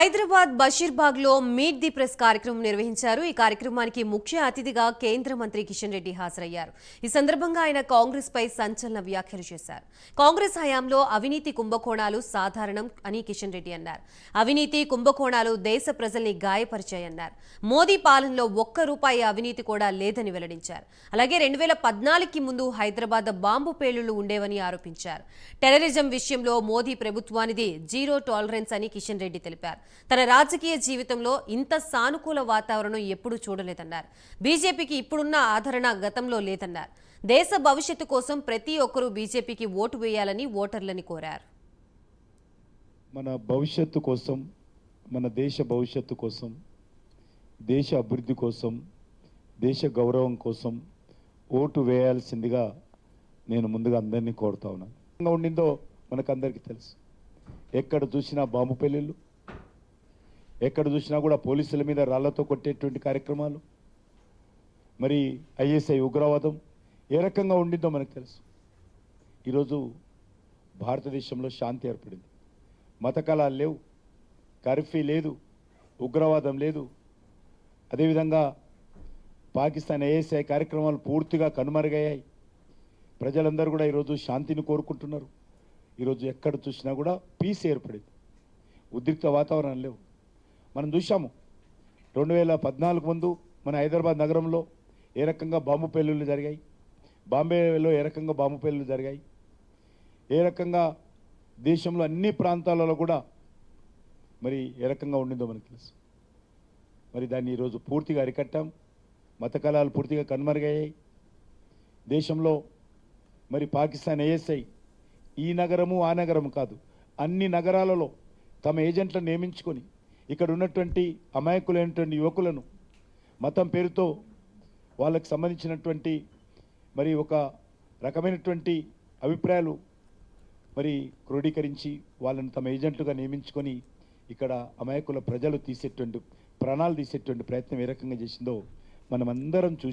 హైదరాబాద్ బషీర్బాగ్ లో meet the press కార్యక్రమం నిర్వహించారు. ఈ కార్యక్రమానికి ముఖ్య అతిథిగా కేంద్ర మంత్రి కిషన్ రెడ్డి హాజరయ్యారు. ఈ సందర్భంగా ఆయన కాంగ్రెస్ పై సంచలన వ్యాఖ్యలు చేశారు. కాంగ్రెస్ హయాంలో అవినీతి కుంభకోణాలు సాధారణం అని కిషన్ రెడ్డి అన్నారు. అవినీతి కుంభకోణాలు దేశ ప్రజల్ని గాయపరిచాయన్నారు. మోదీ పాలనలో ఒక్క రూపాయి అవినీతి కూడా లేదని వెల్లడించారు. అలాగే 2014కి ముందు హైదరాబాద్ బాంబు పేలుళ్లు ఉండేవని ఆరోపించారు. టెర్రరిజం విషయంలో మోదీ ప్రభుత్వానిది జీరో టాలరెన్స్ అని కిషన్ రెడ్డి తెలిపారు. తన రాజకీయ జీవితంలో ఇంత సానుకూల వాతావరణం ఎప్పుడూ చూడలేదన్నారు. బీజేపీకి ఇప్పుడున్న ఆదరణ గతంలో లేదన్నారు. దేశ భవిష్యత్తు కోసం ప్రతి ఒక్కరూ బీజేపీకి ఓటు వేయాలని ఓటర్లని కోరారు. మన భవిష్యత్తు కోసం, మన దేశ భవిష్యత్తు కోసం, దేశ అభివృద్ధి కోసం, దేశ గౌరవం కోసం ఓటు వేయాల్సిందిగా నేను ముందుగా అందరినీ కోరుతా ఉన్నాను. ఉండిందో మనకందరికీ తెలుసు. ఎక్కడ చూసినా బాంబు పెళ్లిళ్ళు, ఎక్కడ చూసినా కూడా పోలీసుల మీద రాళ్లతో కొట్టేటువంటి కార్యక్రమాలు, మరి ఐఎస్ఐ ఉగ్రవాదం ఏ రకంగా ఉండిందో మనకు తెలుసు. ఈరోజు భారతదేశంలో శాంతి ఏర్పడింది. మత కళాలు లేవు, కర్ఫ్యూ లేదు, ఉగ్రవాదం లేదు. అదేవిధంగా పాకిస్తాన్ ఐఎస్ఐ కార్యక్రమాలు పూర్తిగా కనుమరుగయ్యాయి. ప్రజలందరూ కూడా ఈరోజు శాంతిని కోరుకుంటున్నారు. ఈరోజు ఎక్కడ చూసినా కూడా పీస్ ఏర్పడింది. ఉద్రిక్త వాతావరణం లేవు. మనం చూసాము 2014 ముందు మన హైదరాబాద్ నగరంలో ఏ రకంగా బాంబు పేలుళ్లు జరిగాయి, బాంబేలో ఏ రకంగా బాంబు పేలుళ్లు జరిగాయి, ఏ రకంగా దేశంలో అన్ని ప్రాంతాలలో కూడా మరి ఏ రకంగా ఉండిందో మనకు తెలుసు. మరి దాన్ని ఈరోజు పూర్తిగా అరికట్టాం. మత కళాలు పూర్తిగా కనుమరుగయ్యాయి. దేశంలో మరి పాకిస్తాన్ ఐఎస్ఐ ఈ నగరము ఆ నగరము కాదు, అన్ని నగరాలలో తమ ఏజెంట్లను నియమించుకొని ఇక్కడ ఉన్నటువంటి అమాయకులైనటువంటి యువకులను మతం పేరుతో వాళ్ళకి సంబంధించినటువంటి మరి ఒక రకమైనటువంటి అభిప్రాయాలు మరి క్రోడీకరించి వాళ్ళని తమ ఏజెంట్లుగా నియమించుకొని ఇక్కడ అమాయకుల ప్రజలు తీసేటువంటి ప్రాణాలు తీసేటువంటి ప్రయత్నం ఏ రకంగా చేసిందో మనం అందరం చూసి